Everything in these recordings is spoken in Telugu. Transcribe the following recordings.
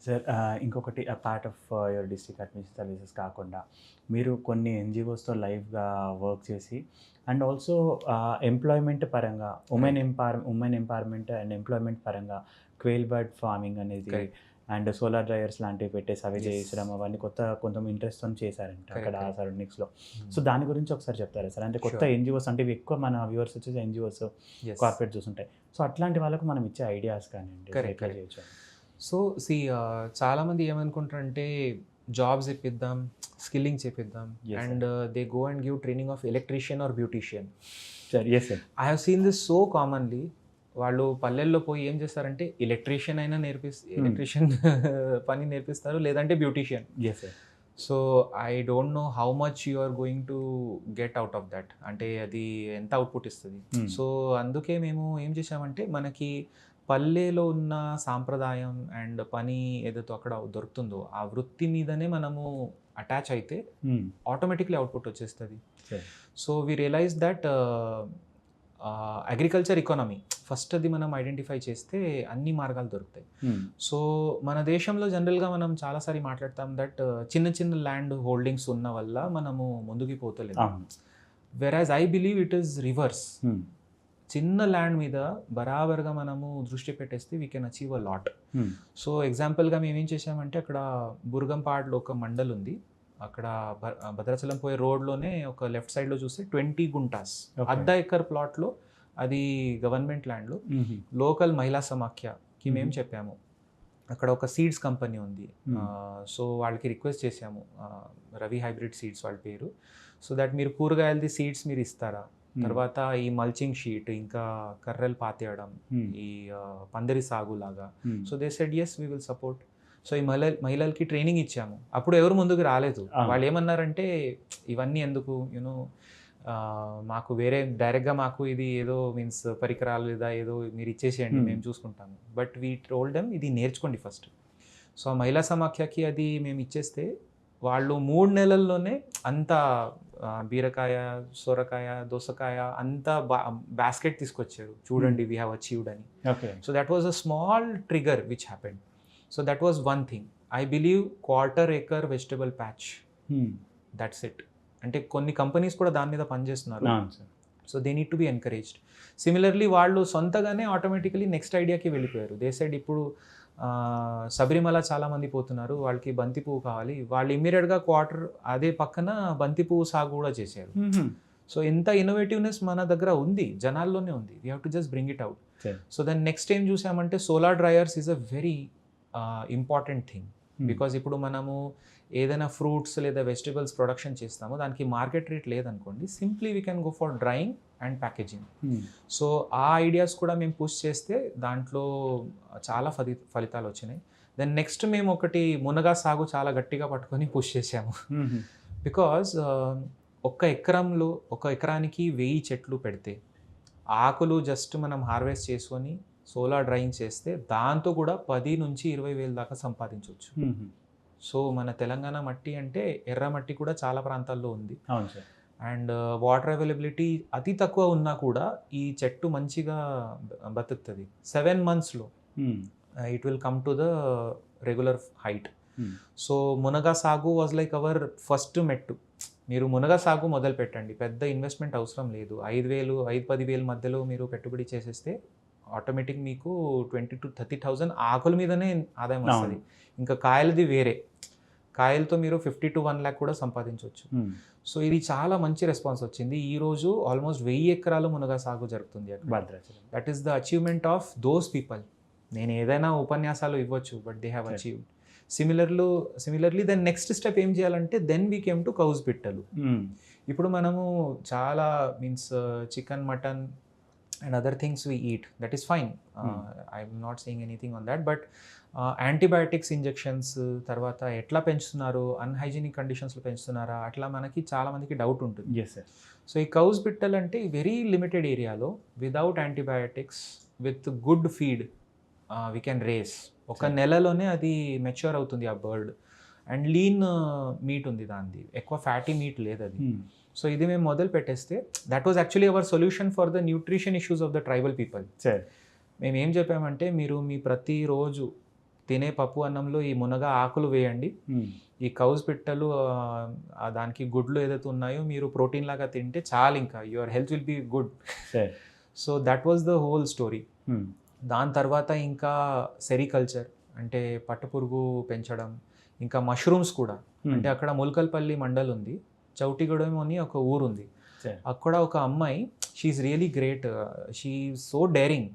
సార్ ఇంకొకటి part of your district admission services కాకుండా మీరు కొన్ని ఎన్‌జీఓస్‌తో లైవ్‌గా వర్క్ చేసి అండ్ ఆల్సో ఎంప్లాయ్‌మెంట్ పరంగా right. Women empowerment and employment పరంగా క్వెయిల్ బర్డ్ ఫార్మింగ్ అనేది కరెక్ట్. అండ్ సోలార్ డ్రైయర్స్ లాంటివి పెట్టేసి అవి యెస్. చేయించడం అవన్నీ కొంచెం ఇంట్రెస్ట్‌తోని చేశారంట అక్కడ కరెక్ట్. ఆ కరెక్ట్. సరౌండింగ్స్‌లో. హ్మ్. సో దాని గురించి ఒకసారి చెప్తారా సార్? అంటే కొత్త షూర్. ఎన్‌జీఓస్ అంటే ఇవి ఎక్కువ మన వ్యూవర్స్ వచ్చేసి ఎన్‌జీఓస్, యెస్. కార్పొరేట్ చూసుంటాయి. సో అట్లాంటి వాళ్ళకు మనం ఇచ్చే ఐడియాస్ కానియండి కరెక్ట్. ఎట్లా కరెక్ట్. చేయొచ్చు? సో చాలామంది ఏమనుకుంటారంటే జాబ్స్ ఇప్పిద్దాం, స్కిల్లింగ్ చేపిద్దాం Yes, sir. And they go and give training of electrician or beautician. Sir yes sir. I have seen this so commonly. వాళ్ళు పల్లెల్లో పోయి ఏం చేస్తారంటే ఎలక్ట్రీషియన్ అయినా ఎలక్ట్రీషియన్ పని నేర్పిస్తారు, లేదంటే beautician. Yes sir. So I don't know how much you are going to get out of that. అంటే అది ఎంత అవుట్పుట్ ఇస్తుంది. సో అందుకే మేము ఏం చేసామంటే మనకి పల్లెలో ఉన్న సాంప్రదాయం అండ్ పని ఏదైతే అక్కడ దొరుకుతుందో ఆ వృత్తి మీదనే మనము అటాచ్ అయితే ఆటోమేటిక్లీ అవుట్పుట్ వచ్చేస్తుంది. సరే. So we realise that agriculture economy first అది మనం ఐడెంటిఫై చేస్తే అన్ని మార్గాలు దొరుకుతాయి. సో మన దేశంలో జనరల్గా మనం చాలాసారి మాట్లాడతాం దట్ చిన్న చిన్న ల్యాండ్ హోల్డింగ్స్ ఉన్న వల్ల మనము ముందుకు పోతలేదు. అవును. వెరాజ్ I believe it is reverse. చిన్న ల్యాండ్ మీద బరాబర్గా మనము దృష్టి పెట్టేస్తే we can achieve a lot. So ఎగ్జాంపుల్గా మేము ఏం చేసామంటే అక్కడ బుర్గంపాడ్లో ఒక మండల్ ఉంది. అక్కడ భద్రాచలం పోయే రోడ్లోనే ఒక లెఫ్ట్ సైడ్లో చూస్తే 20 గుంటాస్, Okay. 1/2 ఎకర్ ప్లాట్లో, అది గవర్నమెంట్ ల్యాండ్లో లోకల్ మహిళా సమాఖ్యకి మేము చెప్పాము. అక్కడ ఒక సీడ్స్ కంపెనీ ఉంది. సో వాళ్ళకి రిక్వెస్ట్ చేసాము, రవి హైబ్రిడ్ సీడ్స్ వాళ్ళ పేరు. సో దట్ మీరు కూరగాయలది సీడ్స్ మీరు ఇస్తారా, తర్వాత ఈ మల్చింగ్ షీట్, ఇంకా కర్రలు పాతేయడం, ఈ పందిరి సాగు లాగా. So they said yes we will support. So ఈ మహిళలకి ట్రైనింగ్ ఇచ్చాము. అప్పుడు ఎవరు ముందుకు రాలేదు. వాళ్ళు ఏమన్నారంటే ఇవన్నీ ఎందుకు, యూనో మాకు వేరే డైరెక్ట్గా మాకు ఇది ఏదో మీన్స్ పరికరాలు లేదా ఏదో మీరు ఇచ్చేసేయండి, మేము చూసుకుంటాము. బట్ వీ టోల్డ్ దెమ్ ఇది నేర్చుకోండి ఫస్ట్. సో ఆ మహిళా సమాఖ్యకి అది మేము ఇచ్చేస్తే వాళ్ళు 3 నెలల్లోనే అంత బీరకాయ, సొరకాయ, దోసకాయ అంతా బాస్కెట్ తీసుకొచ్చారు. చూడండి వీ హ్యావ్ అచీవ్డ్ అని. Okay. So that was a small trigger which happened. So that was one thing. I believe 1/4 acre vegetable patch, that's it. అంటే కొన్ని కంపెనీస్ కూడా దాని మీద పనిచేస్తున్నారు. So they need to be encouraged. Similarly వాళ్ళు సొంతగానే ఆటోమేటికలీ నెక్స్ట్ ఐడియాకి వెళ్ళిపోయారు. దే సైడ్ ఇప్పుడు శబరిమల చాలామంది పోతున్నారు, వాళ్ళకి బంతి పువ్వు కావాలి, వాళ్ళు ఇమ్మీడియట్గా క్వార్టర్ అదే పక్కన బంతి పువ్వు సాగు కూడా చేశారు. సో ఇంత ఇన్నోవేటివ్నెస్ మన దగ్గర ఉంది, జనాల్లోనే ఉంది. We have to just bring it out. So then next ఏం చూసామంటే solar dryers is a very important thing. Because ఇప్పుడు మనము ఏదైనా ఫ్రూట్స్ లేదా వెజిటబుల్స్ ప్రొడక్షన్ చేస్తామో దానికి మార్కెట్ రేట్ లేదనుకోండి, simply we can go for drying and packaging. So ఆ ఐడియాస్ కూడా మేము పుష్ చేస్తే దాంట్లో చాలా ఫలితాలు వచ్చినాయి. దెన్ నెక్స్ట్ మేము ఒకటి మునగా సాగు చాలా గట్టిగా పట్టుకొని పుష్ చేసాము. బికాజ్ ఒక ఎకరానికి 1000 చెట్లు పెడితే ఆకులు జస్ట్ మనం హార్వెస్ట్ చేసుకొని సోలార్ డ్రైయింగ్ చేస్తే దాంతో కూడా 10 నుంచి 20 వేల దాకా సంపాదించవచ్చు. సో మన తెలంగాణ మట్టి అంటే ఎర్ర మట్టి కూడా చాలా ప్రాంతాల్లో ఉంది. అవును సార్. అండ్ వాటర్ అవైలబిలిటీ అతి తక్కువ ఉన్నా కూడా ఈ చెట్టు మంచిగా బతుకుతుంది. 7 monthsలో it will come to the regular height. So మునగా సాగు వాజ్ లైక్ అవర్ ఫస్ట్ మెట్టు. మీరు మునగా సాగు మొదలు పెట్టండి, పెద్ద ఇన్వెస్ట్మెంట్ అవసరం లేదు. 5,000-10,000 మధ్యలో మీరు పెట్టుబడి చేసేస్తే ఆటోమేటిక్ మీకు 20,000 to 30,000 ఆకుల మీదనే ఆదాయం వస్తుంది. ఇంకా కాయలది వేరే, కాయలతో మీరు 50 to 1 lakh కూడా సంపాదించవచ్చు. సో ఇది చాలా మంచి రెస్పాన్స్ వచ్చింది. ఈరోజు ఆల్మోస్ట్ 1000 ఎకరాలు మునగా సాగు జరుగుతుంది అక్కడ. That is the achievement of those people. నేను ఏదైనా ఉపన్యాసాలు ఇవ్వచ్చు, but they have achieved. Similarly then next step ఏం చేయాలంటే దెన్ వీ కేమ్ టు కౌస్ పిట్టలు. ఇప్పుడు మనము చాలా means chicken, mutton and other things we eat, that is fine. I'm not saying anything on that, but antibiotics injections తర్వాత ఎట్లా పెంచుతున్నారు, అన్హైజీనిక్ కండిషన్స్లో పెంచుతున్నారా, అట్లా మనకి చాలా మందికి డౌట్ ఉంటుంది. Yes sir. సో ఈ కౌస్ బిట్టల్ అంటే వెరీ లిమిటెడ్ ఏరియాలో without antibiotics with good feed we can raise. ఒక నెలలోనే అది మెచ్యూర్ అవుతుంది ఆ బర్డ్. అండ్ లీన్ మీట్ ఉంది దానిది, ఎక్కువ ఫ్యాటీ మీట్ లేదు అది. సో ఇది మేము మొదలు పెట్టేస్తే that was actually hour solution for the nutrition issues of the tribal people. మేము ఏం చెప్పామంటే మీరు మీ ప్రతిరోజు తినే పప్పు అన్నంలో ఈ మునగ ఆకులు వేయండి, ఈ కౌస్ పిట్టలు దానికి గుడ్లు ఏదైతే ఉన్నాయో మీరు ప్రోటీన్ లాగా తింటే చాలు, ఇంకా your health will be good. So that was the whole story. దాని తర్వాత ఇంకా సెరికల్చర్ అంటే పట్టుపురుగు పెంచడం, ఇంకా మష్రూమ్స్ కూడా. అంటే అక్కడ ముల్కల్పల్లి మండల్ ఉంది, చౌటిగూడెం అని ఒక ఊరు ఉంది. అక్కడ ఒక అమ్మాయి, she's really great, she so daring.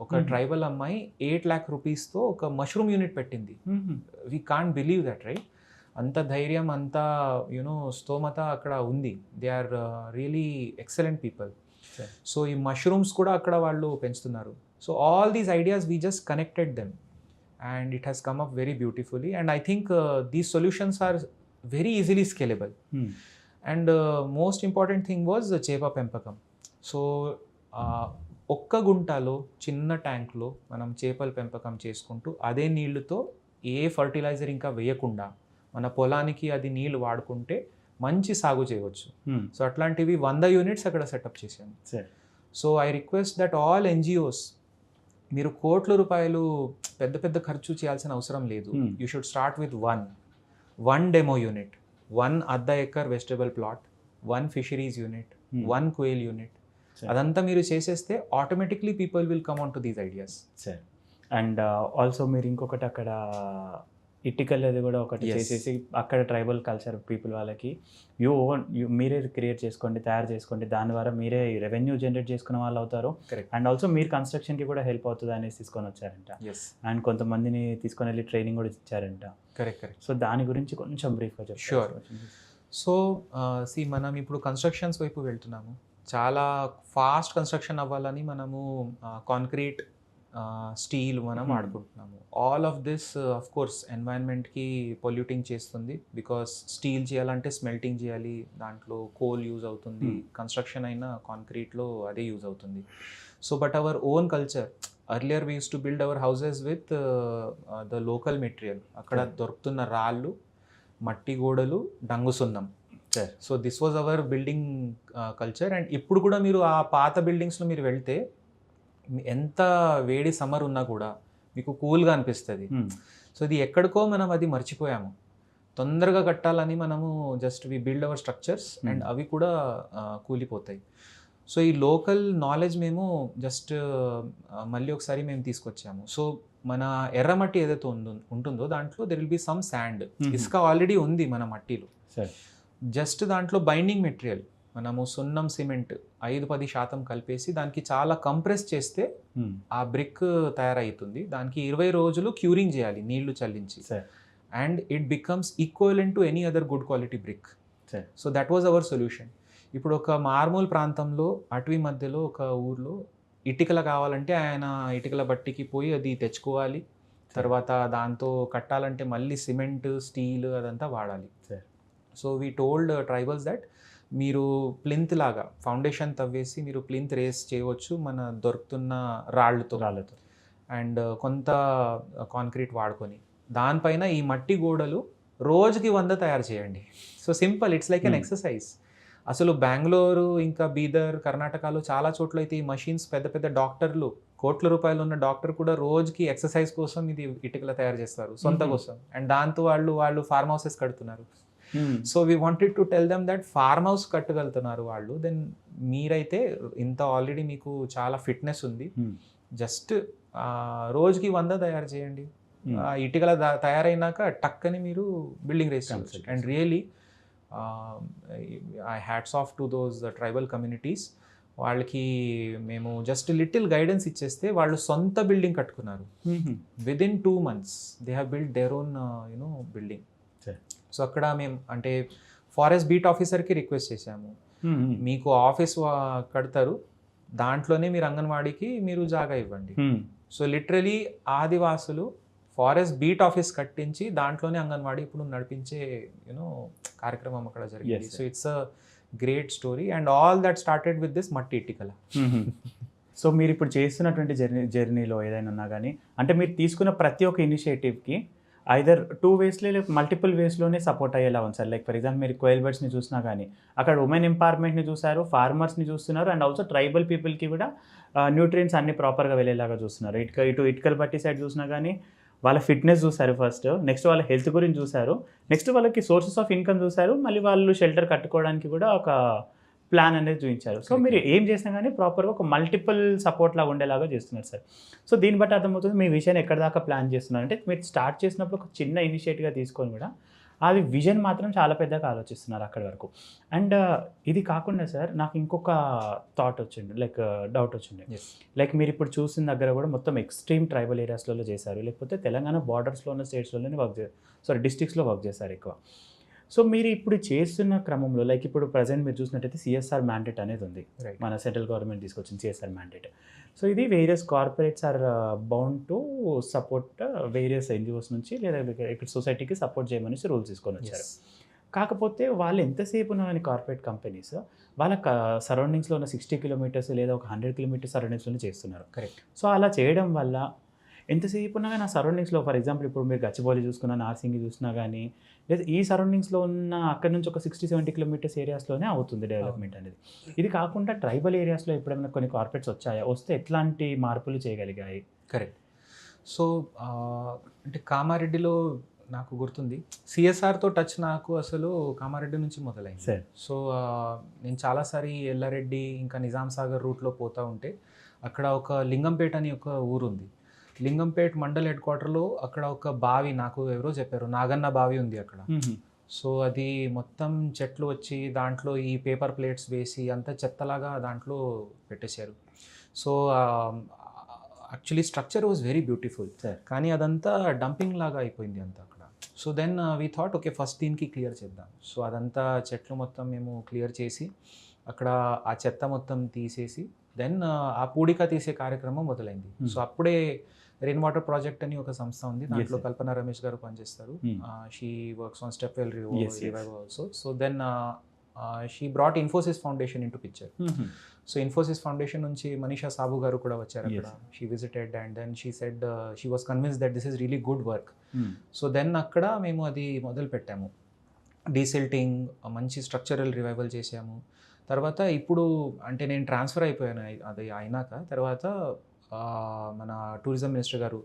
ఒక ట్రైబల్ అమ్మాయి 8 lakh rupeesతో ఒక మష్రూమ్ యూనిట్ పెట్టింది. We can't believe that, right? అంత ధైర్యం, అంత యునో స్తోమత అక్కడ ఉంది. They are really excellent people. So ఈ మష్రూమ్స్ కూడా అక్కడ వాళ్ళు పెంచుతున్నారు. So all these ideas we just connected them and it has come up very beautifully, and I think these solutions are very easily scalable. And most important thing was చేప పెంపకం. సో ఒక్క గుంటలో చిన్న ట్యాంక్లో మనం చేపల పెంపకం చేసుకుంటూ అదే నీళ్లతో ఏ ఫర్టిలైజర్ ఇంకా వేయకుండా మన పొలానికి అది నీళ్లు వాడుకుంటే మంచి సాగు చేయవచ్చు. సో అట్లాంటివి 100 units అక్కడ సెటప్ చేశాను. So I request that all NGOs, మీరు కోట్ల రూపాయలు పెద్ద పెద్ద ఖర్చు చేయాల్సిన అవసరం లేదు. You should start with one demo unit, 1 అర్ధ acre vegetable plot, 1 fisheries unit, 1 quail unit. అదంతా మీరు చేసేస్తే automatically people will come on to these ideas. Sir, and also మీరు ఇంకొకటి అక్కడ ఇటికల్ అది కూడా ఒకటి చేసేసి అక్కడ ట్రైబల్ కల్చర్ పీపుల్ వాళ్ళకి మీరే క్రియేట్ చేసుకోండి, తయారు చేసుకోండి, దాని ద్వారా మీరే రెవెన్యూ జనరేట్ చేసుకున్న వాళ్ళు అవుతారు. అండ్ ఆల్సో మీరు కన్స్ట్రక్షన్కి కూడా హెల్ప్ అవుతుంది అనేసి తీసుకొని వచ్చారంట. అండ్ కొంతమందిని తీసుకొని వెళ్ళి ట్రైనింగ్ కూడా ఇచ్చారంట. కరెక్ట్. సో దాని గురించి కొంచెం బ్రీఫ్గా చెప్పండి. షూర్. సో మనం ఇప్పుడు కన్స్ట్రక్షన్స్ వైపు వెళ్తున్నాము. చాలా ఫాస్ట్ కన్స్ట్రక్షన్ అవ్వాలని మనము కాంక్రీట్, స్టీల్ మనం వాడుకుంటున్నాము. All of this of course ఎన్వైరన్మెంట్కి పొల్యూటింగ్ చేస్తుంది. బికాస్ స్టీల్ చేయాలంటే స్మెల్టింగ్ చేయాలి, దాంట్లో కోల్ యూజ్ అవుతుంది, కన్స్ట్రక్షన్ అయినా కాంక్రీట్లో అదే యూజ్ అవుతుంది. So but our own culture, earlier we use to build our houses with the local material. అక్కడ దొరుకుతున్న రాళ్ళు, మట్టి గోడలు, డంగు సున్నం. So this was our building culture. And ఇప్పుడు కూడా మీరు ఆ పాత బిల్డింగ్స్లో మీరు వెళ్తే ఎంత వేడి సమ్మర్ ఉన్నా కూడా మీకు కూల్గా అనిపిస్తుంది. సో ఇది ఎక్కడికో మనం అది మర్చిపోయాము. తొందరగా కట్టాలని మనము just we build our structures and అవి కూడా కూలిపోతాయి. సో ఈ లోకల్ నాలెడ్జ్ మేము జస్ట్ మళ్ళీ ఒకసారి మేము తీసుకొచ్చాము. సో మన ఎర్రమట్టి ఏదైతే ఉంటుందో దాంట్లో there will be some sand. ఇసుక ఆల్రెడీ ఉంది మన మట్టిలో. జస్ట్ దాంట్లో బైండింగ్ మెటీరియల్ మనము సున్నం, సిమెంట్ 5-10% కలిపేసి దానికి చాలా కంప్రెస్ చేస్తే ఆ బ్రిక్ తయారవుతుంది. దానికి 20 రోజులు క్యూరింగ్ చేయాలి నీళ్లు చల్లించి. And it becomes equivalent to any other good quality brick. So that was our solution. ఇప్పుడు ఒక మార్మూల్ ప్రాంతంలో అటవీ మధ్యలో ఒక ఊర్లో ఇటుకలు కావాలంటే ఆయన ఇటుకల బట్టికి పోయి అది తెచ్చుకోవాలి. తర్వాత దాంతో కట్టాలంటే మళ్ళీ సిమెంట్, స్టీల్ అదంతా వాడాలి. So we told tribals that మీరు ప్లింత్ లాగా ఫౌండేషన్ తవ్వేసి మీరు ప్లింత్ రేస్ చేయవచ్చు మన దొరుకుతున్న రాళ్ళతో. అండ్ కొంత కాంక్రీట్ వాడుకొని దానిపైన ఈ మట్టి గోడలు రోజుకి 100 తయారు చేయండి. So simple, it's like an exercise. అసలు బెంగళూరు, ఇంకా బీదర్, కర్ణాటకలో చాలా చోట్ల అయితే ఈ మషీన్స్ పెద్ద పెద్ద డాక్టర్లు, కోట్ల రూపాయలు ఉన్న డాక్టర్ కూడా రోజుకి ఎక్సర్సైజ్ కోసం ఇది ఇటుకలు తయారు చేస్తారు సొంత కోసం. అండ్ దాంతో వాళ్ళు ఫార్మ్ హౌసెస్ కడుతున్నారు. So we wanted to tell them that farm house కట్టగలుగుతున్నారు వాళ్ళు. దెన్ మీరైతే ఇంత ఆల్రెడీ మీకు చాలా ఫిట్నెస్ ఉంది, జస్ట్ రోజుకి 100 తయారు చేయండి. ఇటుకల తయారైనాక టక్కని మీరు బిల్డింగ్ రేస్ చేయవచ్చు. And really I hats off to those tribal communities. వాళ్ళకి మేము జస్ట్ లిటిల్ గైడెన్స్ ఇచ్చేస్తే వాళ్ళు సొంత బిల్డింగ్ కట్టుకున్నారు. Within 2 months they have build their own building. So అక్కడ మేము అంటే ఫారెస్ట్ బీట్ ఆఫీసర్కి రిక్వెస్ట్ చేశాము, మీకు ఆఫీస్ కడతారు, దాంట్లోనే మీరు అంగన్వాడీకి మీరు జాగా ఇవ్వండి. సో లిటరలీ ఆదివాసులు ఫారెస్ట్ బీట్ ఆఫీస్ కట్టించి దాంట్లోనే అంగన్వాడీ ఇప్పుడు నడిపించే కార్యక్రమం అక్కడ జరిగింది. So it's a great story and all that started with this మట్టి ఇటుకల. సో మీరు ఇప్పుడు చేస్తున్నటువంటి జర్నీలో ఏదైనా ఉన్నా కానీ, అంటే మీరు తీసుకున్న ప్రతి ఒక్క ఇనిషియేటివ్కి ఐదర్ 2 waysలో లేక మల్టిపుల్ వేస్లోనే సపోర్ట్ అయ్యేలా ఉంది సార్. లైక్ ఫర్ ఎగ్జాంపుల్ మీరు కోయల్ బర్డ్స్ని చూసినా కానీ అక్కడ ఉమెన్ ఎంపవర్మెంట్ని చూసారు, ఫార్మర్స్ని చూస్తున్నారు, అండ్ ఆల్సో ట్రైబల్ పీపుల్కి కూడా న్యూట్రియంట్స్ అన్ని ప్రాపర్గా వెళ్ళేలాగా చూస్తున్నారు. ఇటుకలు బట్టి సైడ్ చూసినా కానీ వాళ్ళ ఫిట్నెస్ చూసారు ఫస్ట్, నెక్స్ట్ వాళ్ళ హెల్త్ గురించి చూసారు, నెక్స్ట్ వాళ్ళకి సోర్సెస్ ఆఫ్ ఇన్కమ్ చూసారు, మళ్ళీ వాళ్ళు షెల్టర్ కట్టుకోవడానికి కూడా ఒక ప్లాన్ అనేది చూపించారు. సో మీరు ఏం చేసినా కానీ ప్రాపర్గా ఒక మల్టిపుల్ సపోర్ట్ లాగా ఉండేలాగా చేస్తున్నారు సార్. సో దీన్ని బట్టి అర్థమవుతుంది మీ విషయాన్ని ఎక్కడ దాకా ప్లాన్ చేస్తున్నారు. అంటే మీరు స్టార్ట్ చేసినప్పుడు ఒక చిన్న ఇనిషియేటివ్గా తీసుకొని కూడా అది విజన్ మాత్రం చాలా పెద్దగా ఆలోచిస్తున్నారు అక్కడి వరకు. అండ్ ఇది కాకుండా సార్ నాకు ఇంకొక థాట్ వచ్చింది, లైక్ డౌట్ వచ్చింది. లైక్ మీరు ఇప్పుడు చూసిన దగ్గర కూడా మొత్తం ఎక్స్ట్రీమ్ ట్రైబల్ ఏరియాస్లలో చేశారు, లేకపోతే తెలంగాణ బార్డర్స్లో ఉన్న స్టేట్స్లోనే డిస్ట్రిక్ట్స్లో వర్క్ చేశారు ఎక్కువ. సో మీరు ఇప్పుడు చేస్తున్న క్రమంలో లైక్ ఇప్పుడు ప్రజెంట్ మీరు చూసినట్టయితే సిఎస్ఆర్ మ్యాండేట్ అనేది ఉంది, మన సెంట్రల్ గవర్నమెంట్ తీసుకొచ్చిన సిఎస్ఆర్ మ్యాండేట్. సో ఇది various corporates are bound to support various NGOs నుంచి, లేదా ఇక్కడ సొసైటీకి సపోర్ట్ చేయమని రూల్స్ తీసుకొని వచ్చారు. కాకపోతే వాళ్ళు ఎంతసేపు ఉన్న కానీ కార్పొరేట్ కంపెనీస్ వాళ్ళ సరౌండింగ్స్లో ఉన్న 60 కిలోమీటర్స్ లేదా ఒక 100 కిలోమీటర్స్ సరౌండింగ్స్లోనే చేస్తున్నారు. కరెక్ట్. సో అలా చేయడం వల్ల ఎంతసేపు ఉన్నా కానీ ఆ సరౌండింగ్స్లో, ఫర్ ఎగ్జాంపుల్ ఇప్పుడు మీరు గచ్చిబౌలి చూసుకున్నా, నార్సింగి చూసినా కానీ, లేదా ఈ సరౌండింగ్స్లో ఉన్న అక్కడ నుంచి ఒక 60-70 కిలోమీటర్స్ ఏరియాస్లోనే అవుతుంది డెవలప్మెంట్ అనేది. ఇది కాకుండా ట్రైబల్ ఏరియాస్లో ఎప్పుడైనా కొన్ని కార్పొరేట్స్ వచ్చాయా, వస్తే ఎట్లాంటి మార్పులు చేయగలిగాయి? కరెక్ట్. సో అంటే కామారెడ్డిలో నాకు గుర్తుంది, సిఎస్ఆర్తో టచ్ నాకు అసలు కామారెడ్డి నుంచి మొదలైంది సార్. సో నేను చాలాసారి ఎల్లారెడ్డి ఇంకా నిజాం సాగర్ రూట్లో పోతూ ఉంటే అక్కడ ఒక లింగంపేట అని ఒక ఊరు ఉంది. లింగంపేట్ మండల్ హెడ్ క్వార్టర్లో అక్కడ ఒక బావి, నాకు ఎవరో చెప్పారు, నాగన్న బావి ఉంది అక్కడ. సో అది మొత్తం చెట్లు వచ్చి దాంట్లో ఈ పేపర్ ప్లేట్స్ వేసి అంత చెత్తలాగా దాంట్లో పెట్టేశారు. So actually structure was very beautiful, కానీ అదంతా డంపింగ్ లాగా అయిపోయింది అంతా అక్కడ. So then we thought okay first దీనికి క్లియర్ చేద్దాం. సో అదంతా చెట్లు మొత్తం మేము క్లియర్ చేసి అక్కడ ఆ చెత్త మొత్తం తీసేసి దెన్ ఆ పూడిక తీసే కార్యక్రమం మొదలైంది. సో అప్పుడే రెయిన్ వాటర్ ప్రాజెక్ట్ అని ఒక సంస్థ ఉంది, దాంట్లో కల్పన రమేష్ గారు పనిచేస్తారు. She works on step well revive also. So then she brought Infosys Foundation into picture. So Infosys Foundation నుంచి మనీషా సాబు గారు కూడా వచ్చారు అక్కడ. She visited and then she said she was convince that this is really good work. So then అక్కడ మేము అది మొదలు పెట్టాము, డీసిల్టింగ్, మంచి స్ట్రక్చరల్ రివైవల్ చేసాము. తర్వాత ఇప్పుడు అంటే నేను ట్రాన్స్ఫర్ అయిపోయాను అది అయినాక. తర్వాత మన టూరిజం మినిస్టర్ గారు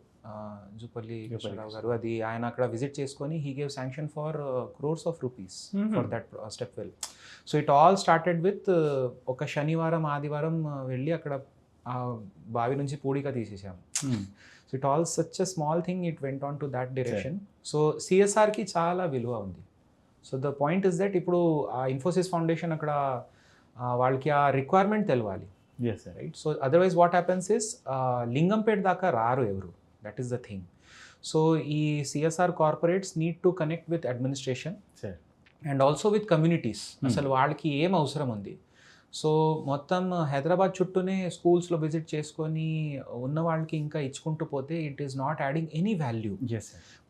జూపల్లి కృష్ణరావు గారు, అది ఆయన అక్కడ విజిట్ చేసుకొని he gave sanction for crores of rupees for that step well. So it all started with ఒక శనివారం ఆదివారం వెళ్ళి అక్కడ ఆ బావి నుంచి పూడిక తీసేసాము. So it all such a small thing, it went on to that direction. So సిఎస్ఆర్కి చాలా విలువ ఉంది. So the point is that ఇప్పుడు ఆ ఇన్ఫోసిస్ ఫౌండేషన్ అక్కడ వాళ్ళకి ఆ రిక్వైర్మెంట్ తెలవాలి. Yes sir. Right. So otherwise what happens is Lingampet దాకా రారు ఎవరు, that is the thing. So ఈ CSR corporates need to connect with administration and also with communities. అసలు వాళ్ళకి ఏం అవసరం ఉంది. సో మొత్తం హైదరాబాద్ చుట్టూనే స్కూల్స్లో విజిట్ చేసుకొని ఉన్న వాళ్ళకి ఇంకా ఇచ్చుకుంటూ పోతే it is not adding any value.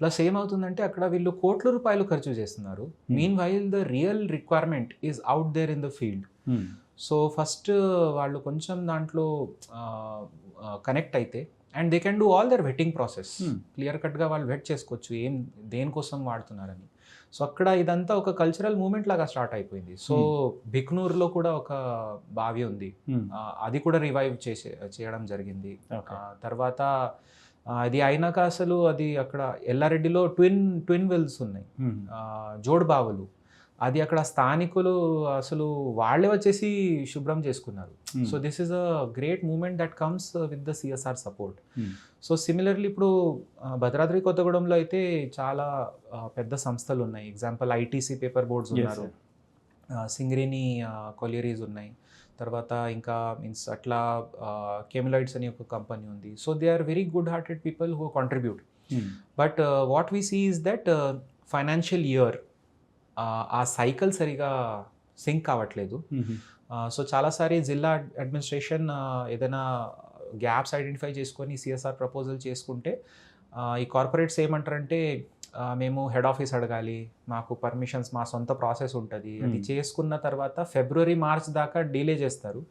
Plus ఏమవుతుందంటే అక్కడ వీళ్ళు కోట్ల రూపాయలు ఖర్చు చేస్తున్నారు. Meanwhile the real requirement is out there in the field. So first వాళ్ళు కొంచెం దాంట్లో కనెక్ట్ అయితే and they can do all their vetting process. Clear కట్గా వాళ్ళు వెట్ చేసుకోవచ్చు ఏం దేనికోసం వాడుతున్నారని. సో అక్కడ ఇదంతా ఒక కల్చరల్ మూమెంట్ లాగా స్టార్ట్ అయిపోయింది. సో బిక్నూర్లో కూడా ఒక బావి ఉంది, అది కూడా రివైవ్ చేయడం జరిగింది. తర్వాత అది అయినాక అసలు అది అక్కడ ఎల్లారెడ్డిలో ట్విన్ వెల్స్ ఉన్నాయి, జోడ్ బావులు. అది అక్కడ స్థానికులు అసలు వాళ్ళే వచ్చేసి శుభ్రం చేసుకున్నారు. So this is a great moment that comes with the CSR support. So similarly ఇప్పుడు భద్రాద్రి కొత్తగూడెంలో అయితే చాలా పెద్ద సంస్థలు ఉన్నాయి. ఎగ్జాంపుల్ ఐటీసీ పేపర్ బోర్డ్స్ ఉన్నారు, సింగరేణి కొలియరీస్ ఉన్నాయి, తర్వాత ఇంకా మీన్స్ అట్లా కెమిలాయిడ్స్ అని ఒక కంపెనీ ఉంది. So they are very good hearted people who contribute. But what we see is that financial year ఆ సైకిల్ సరిగా సింక్ కావట్లేదు. సో చాలాసారి జిల్లా అడ్మినిస్ట్రేషన్ ఏదైనా గ్యాప్స్ ఐడెంటిఫై చేసుకొని సిఎస్ఆర్ ప్రపోజల్ చేసుకుంటే ఈ కార్పొరేట్స్ ఏమంటారంటే మేము హెడ్ ఆఫీస్ అడగాలి, మాకు పర్మిషన్స్ మా సొంత ప్రాసెస్ ఉంటుంది, అది చేసుకున్న తర్వాత ఫిబ్రవరి మార్చ్ దాకా డిలే చేస్తారు.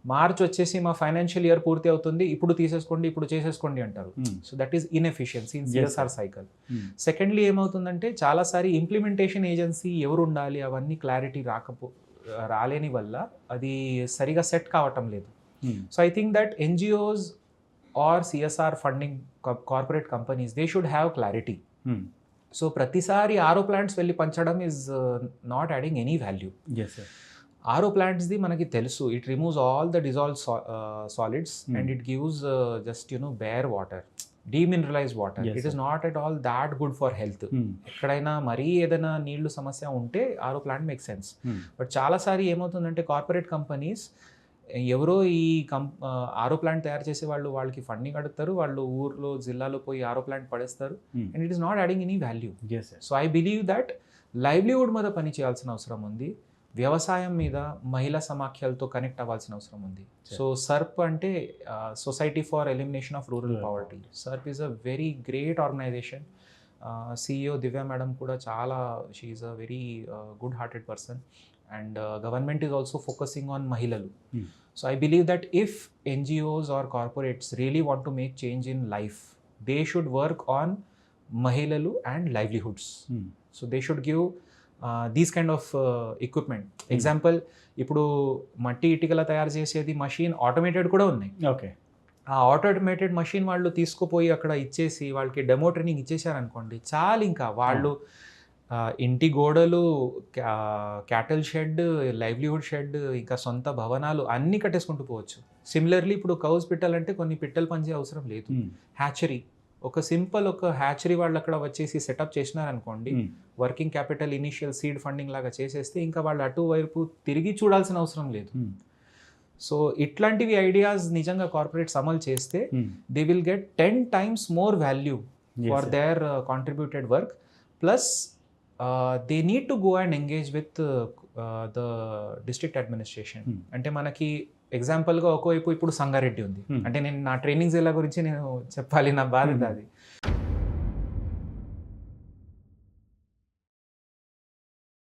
మార్చ్ వచ్చేసి మా ఫైనాన్షియల్ ఇయర్ పూర్తి అవుతుంది, ఇప్పుడు తీసేసుకోండి ఇప్పుడు చేసేసుకోండి అంటారు. So that is inefficiency in CSR cycle. Secondly ఏమవుతుందంటే చాలాసారి ఇంప్లిమెంటేషన్ ఏజెన్సీ ఎవరు ఉండాలి అవన్నీ క్లారిటీ రాలేని వల్ల అది సరిగా సెట్ కావటం లేదు. So I think that NGOs or CSR funding corporate companies, they should have clarity. So ప్రతిసారి ఆరో ప్లాంట్స్ వెళ్ళి పంచడం is not adding any value. Yes sir. RO ప్లాంట్స్ది మనకి తెలుసు, it removes all the dissolve solids and it gives just bare water, demineralised water. Yes, it is not at all that good for health. ఎక్కడైనా మరీ ఏదైనా నీళ్లు సమస్య ఉంటే RO plant make sense. But చాలాసారి ఏమవుతుందంటే కార్పొరేట్ కంపెనీస్ ఎవరో ఈ ఆరో ప్లాంట్ తయారు చేసే వాళ్ళకి ఫండింగ్ అడుగుతారు, వాళ్ళు ఊర్లో జిల్లాలో పోయి ఆరో ప్లాంట్ పడేస్తారు and it is not adding any value. So I believe that livelihood మీద పని చేయాల్సిన అవసరం ఉంది, వ్యవసాయం మీద మహిళా సమాఖ్యలతో కనెక్ట్ అవ్వాల్సిన అవసరం ఉంది. సో సర్ప్ అంటే society for elimination of rural poverty. SERP is a very great organisation. CEO Divya madam కూడా చాలా, she is a very good hearted person and government is also focusing on మహిళలు. So I believe that if NGOs or corporates really want to make change in life, they should work on మహిళలు and livelihoods. So they should give these kind of equipment. Example, ఇప్పుడు మట్టి ఇటుకల తయారు చేసేది మషిన్ ఆటోమేటెడ్ కూడా ఉన్నాయి. ఓకే. ఆ ఆటోమేటెడ్ మషిన్ వాళ్ళు తీసుకుపోయి అక్కడ ఇచ్చేసి వాళ్ళకి డెమో ట్రైనింగ్ ఇచ్చేసారనుకోండి, చాలు. ఇంకా వాళ్ళు ఇంటి గోడలు, క్యాటల్ షెడ్, లైవ్లీహుడ్ షెడ్, ఇంకా సొంత భవనాలు అన్నీ కట్టేసుకుంటూ పోవచ్చు. సిమిలర్లీ ఇప్పుడు కౌస్ పెట్టాలంటే కొన్ని పిట్టలు పనిచే అవసరం లేదు. హ్యాచరీ, ఒక సింపుల్ ఒక హ్యాచరీ వాళ్ళు అక్కడ వచ్చేసి సెటప్ చేసినారనుకోండి, working capital initial seed funding లాగా చేసేస్తే ఇంకా వాళ్ళు అటువైపు తిరిగి చూడాల్సిన అవసరం లేదు. సో ఇట్లాంటివి ఐడియాస్ నిజంగా కార్పొరేట్స్ అమలు చేస్తే they will get 10 times more value for their contributed work. Plus they need to go and engage with the district administration. అంటే మనకి ఎగ్జాంపుల్గా ఒకవైపు ఇప్పుడు సంగారెడ్డి ఉంది, అంటే నేను నా ట్రైనింగ్ జిల్లా గురించి నేను చెప్పాలి, నా బాధ్యత అది.